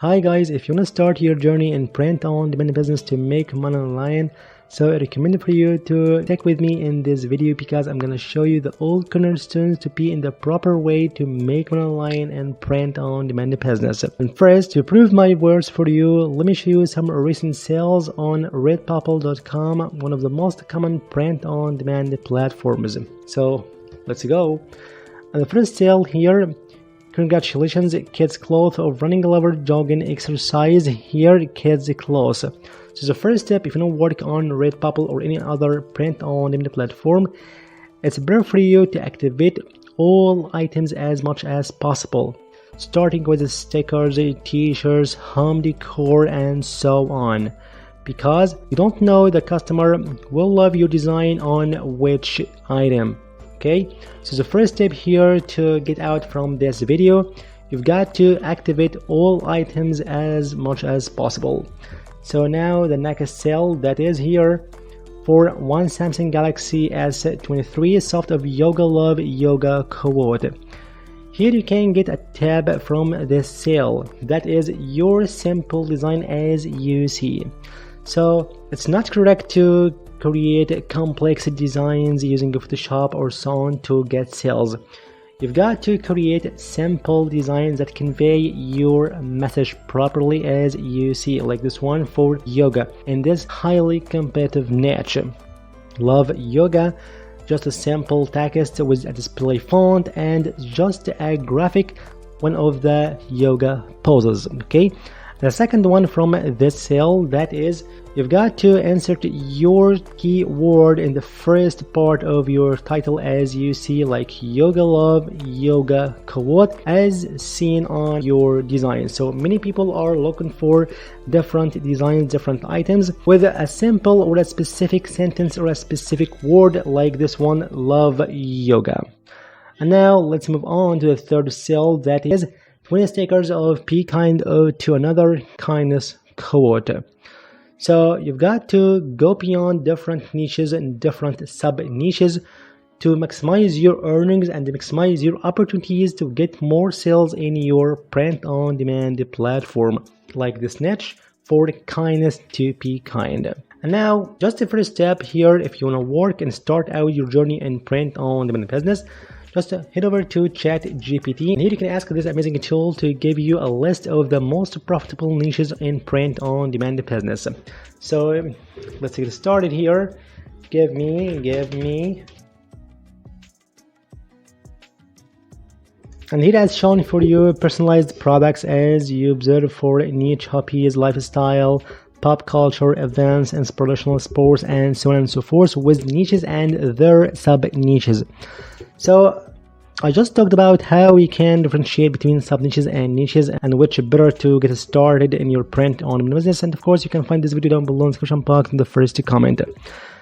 Hi guys, if you want to start your journey in print-on-demand business to make money online, so I recommend for you to stick with me in this video because I'm going to show you the all cornerstones to be in the proper way to make money online and print-on-demand business. And first, to prove my words for you, let me show you some recent sales on Redbubble.com, one of the most common print-on-demand platforms. So let's go. And the first sale here. Congratulations, kids clothes of running, lover, jogging, exercise. Here, kids clothes. So the first step, if you don't work on Redbubble or any other print-on-demand platform, it's better for you to activate all items as much as possible, starting with the stickers, t-shirts, home decor, and so on, because you don't know the customer will love your design on which item. Okay, so the first step here to get out from this video, you've got to activate all items as much as possible. So now the next sale that is here for one Samsung Galaxy S23 soft of Yoga Love Yoga quote. Here you can get a tab from this sale, that is your simple design as you see. So it's not correct to create complex designs using Photoshop or so on to get sales. You've got to create simple designs that convey your message properly as you see, like this one for yoga in this highly competitive niche. Love yoga, just a simple text with a display font and just a graphic, one of the yoga poses. Okay, the second one from this sale, that is, you've got to insert your keyword in the first part of your title as you see, like Yoga Love Yoga quote as seen on your design. So many people are looking for different designs, different items with a simple or a specific sentence or a specific word like this one, Love Yoga. And now let's move on to the third sale, that is 20 stickers of Be Kind to Another Kindness quote. So you've got to go beyond different niches and different sub niches to maximize your earnings and maximize your opportunities to get more sales in your print-on-demand platform, like this niche for kindness to be kind. And now, just the first step here, if you want to work and start out your journey in print-on-demand business, just head over to ChatGPT, and here you can ask this amazing tool to give you a list of the most profitable niches in print-on-demand business. So let's get started here. Give me. And here has shown for you personalized products as you observe for niche hobbies, lifestyle, pop culture, events, inspirational sports, and so on and so forth, with niches and their sub-niches. So I just talked about how we can differentiate between sub-niches and niches and which better to get started in your print-on business. And of course, you can find this video down below in the description box in the first comment.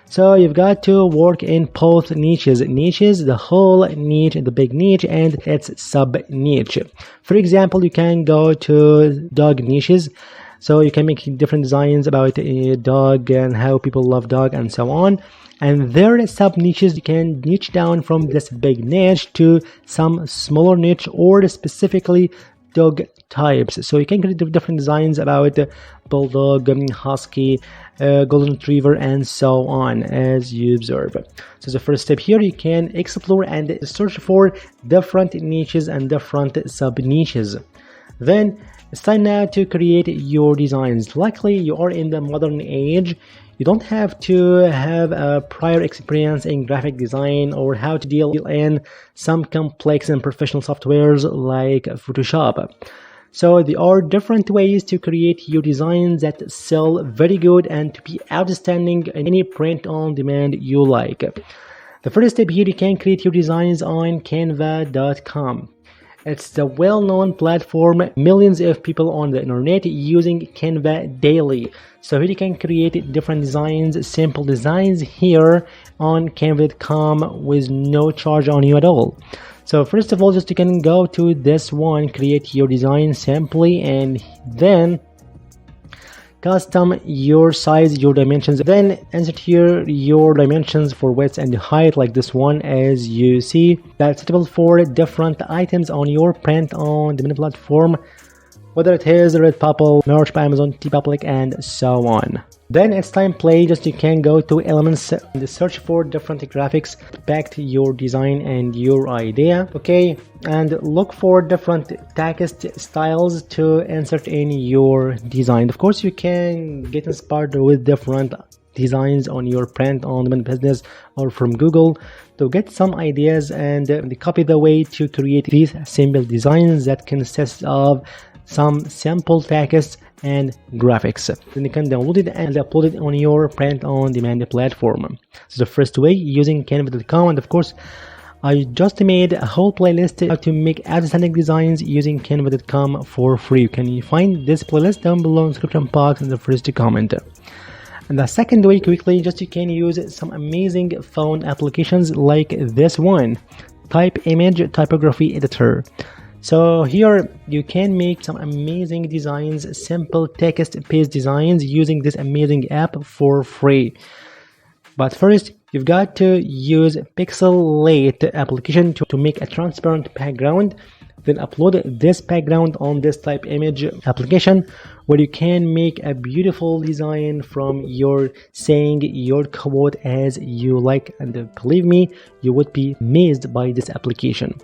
So you've got to work in both niches. Niches, the whole niche, the big niche, and its sub-niche. For example, you can go to dog niches. So you can make different designs about a dog and how people love dog and so on. And their sub niches, you can niche down from this big niche to some smaller niche or specifically dog types. So you can create different designs about bulldog, husky, golden retriever, and so on as you observe. So the first step here, you can explore and search for different niches and different sub niches. Then it's time now to create your designs. Luckily, you are in the modern age. You don't have to have a prior experience in graphic design or how to deal in some complex and professional softwares like Photoshop. So there are different ways to create your designs that sell very good and to be outstanding in any print-on-demand you like. The first step here, you can create your designs on Canva.com. It's the well-known platform, millions of people on the internet using Canva daily. So here you can create different designs, simple designs here on Canva.com with no charge on you at all. So first of all, just you can go to this one, create your design simply, and then custom your size, your dimensions, then insert here your dimensions for width and height like this one as you see. That's suitable for different items on your print-on-demand platform whether it is Redbubble, merch by Amazon, TeePublic, and so on. Then it's time play. Just you can go to elements and search for different graphics back to your design and your idea. Okay, and look for different text styles to insert in your design. Of course, you can get inspired with different designs on your print on demand business or from Google to get some ideas and copy the way to create these simple designs that consist of some simple text and graphics. Then you can download it and upload it on your print on demand platform. So the first way, using canva.com, and of course I just made a whole playlist how to make outstanding designs using canva.com for free. You can find this playlist down below in the description box in the first comment. And the second way, quickly, just you can use some amazing phone applications like this one, Type Image Typography Editor. So here you can make some amazing designs, simple text-based designs using this amazing app for free. But first, you've got to use Pixelate application to make a transparent background. Then upload this background on this Type Image application, where you can make a beautiful design from your saying your quote as you like, and believe me, you would be amazed by this application.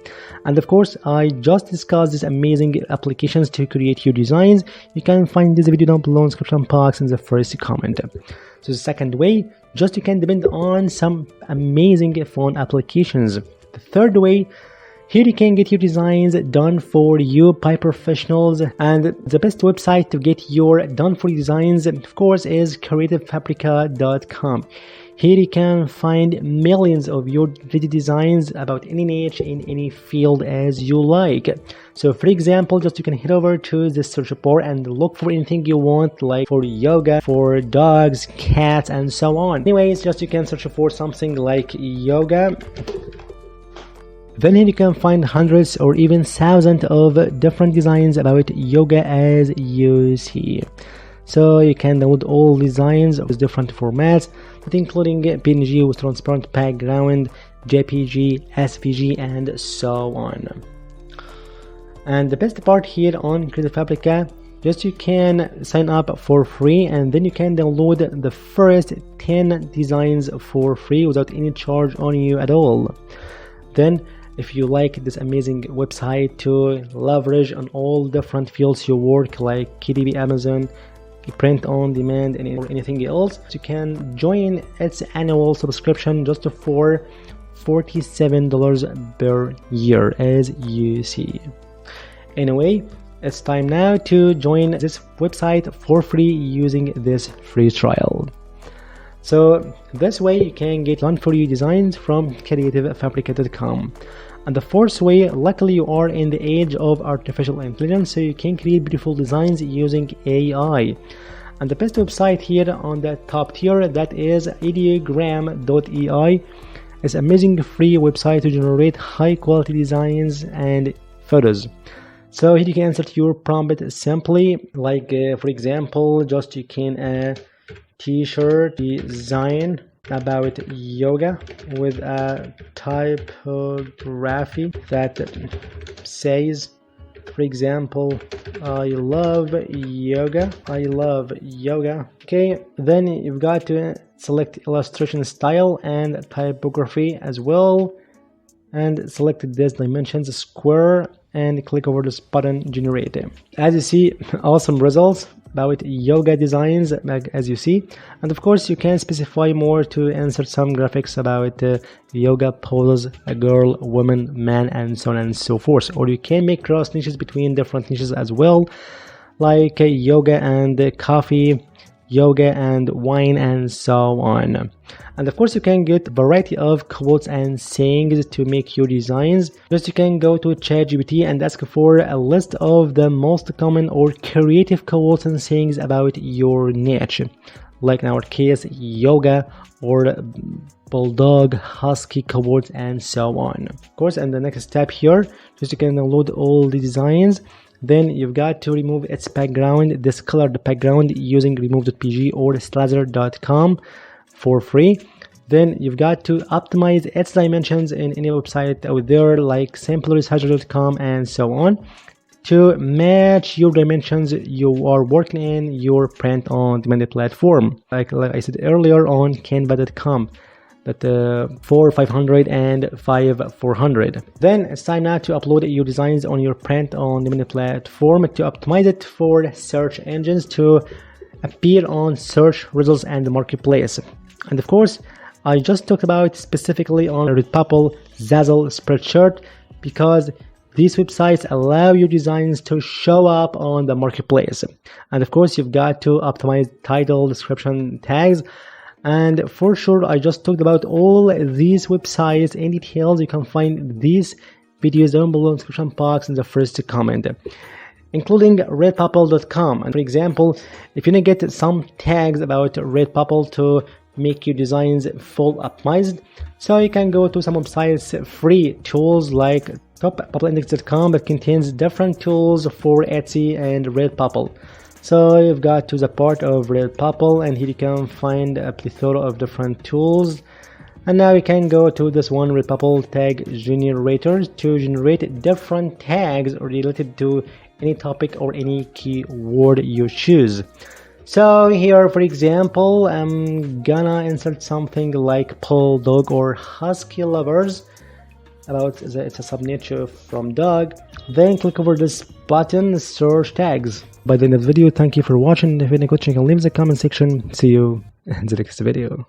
And of course, I just discussed these amazing applications to create your designs. You can find this video down below in the description box in the first comment. So the second way, just you can depend on some amazing phone applications. The third way, here you can get your designs done for you by professionals, and the best website to get your done for you designs, of course, is creativefabrica.com. Here you can find millions of your ready designs about any niche in any field as you like. So for example, just you can head over to the search bar and look for anything you want, like for yoga, for dogs, cats, and so on. Anyways, just you can search for something like yoga. Then here you can find hundreds or even thousands of different designs about yoga as you see. So you can download all designs of different formats, including PNG with transparent background, JPG, SVG, and so on. And the best part here on Creative Fabrica, just you can sign up for free, and then you can download the first 10 designs for free without any charge on you at all. Then if you like this amazing website to leverage on all different fields you work, like KDP, Amazon, print on demand, and anything else, you can join its annual subscription just for $47 per year as you see. Anyway, it's time now to join this website for free using this free trial. So this way you can get done for you designs from creativefabrica.com. And the fourth way, luckily you are in the age of artificial intelligence, so you can create beautiful designs using AI. And the best website here on the top tier, that is ideogram.ai. It's an amazing free website to generate high quality designs and photos. So here you can insert your prompt simply, like for example, just you can t-shirt design about yoga with a typography that says, for example, I love yoga. Okay, then you've got to select illustration style and typography as well, and select this dimensions square and click over this button generate. As you see, awesome results about yoga designs as you see. And of course you can specify more to insert some graphics about yoga poses, a girl, woman, man, and so on and so forth. Or you can make cross niches between different niches as well, like yoga and coffee, yoga and wine, and so on. And of course you can get a variety of quotes and sayings to make your designs. Just you can go to ChatGPT and ask for a list of the most common or creative quotes and sayings about your niche, like in our case yoga or bulldog, husky quotes, and so on. Of course, and the next step here, just you can download all the designs. Then you've got to remove its background, discolored background, using remove.pg or slazer.com for free. Then you've got to optimize its dimensions in any website out there like sampleresearcher.com and so on. to match your dimensions you are working in your print on demand platform, like I said earlier on canva.com, that 4 500 and 5 400. Then it's time now to upload your designs on your print on demand platform to optimize it for search engines to appear on search results and the marketplace. And of course, I just talked about specifically on Redbubble, Zazzle, Spreadshirt, because these websites allow your designs to show up on the marketplace. And of course, you've got to optimize title, description, tags. And for sure, I just talked about all these websites in details. You can find these videos down below in the description box in the first comment, including redbubble.com. And for example, if you want to get some tags about Redbubble to make your designs full optimized, so you can go to some websites, free tools like topbubblindex.com that contains different tools for Etsy and Redbubble. So you've got to the part of Redbubble, and here you can find a plethora of different tools. And now you can go to this one, Redbubble tag generator, to generate different tags related to any topic or any keyword you choose. So here, for example, I'm gonna insert something like bulldog or husky lovers, about it's a subniche from dog. Then click over this button, search tags. By the end of the video, thank you for watching. If you have any questions, you can leave in the comment section. See you in the next video.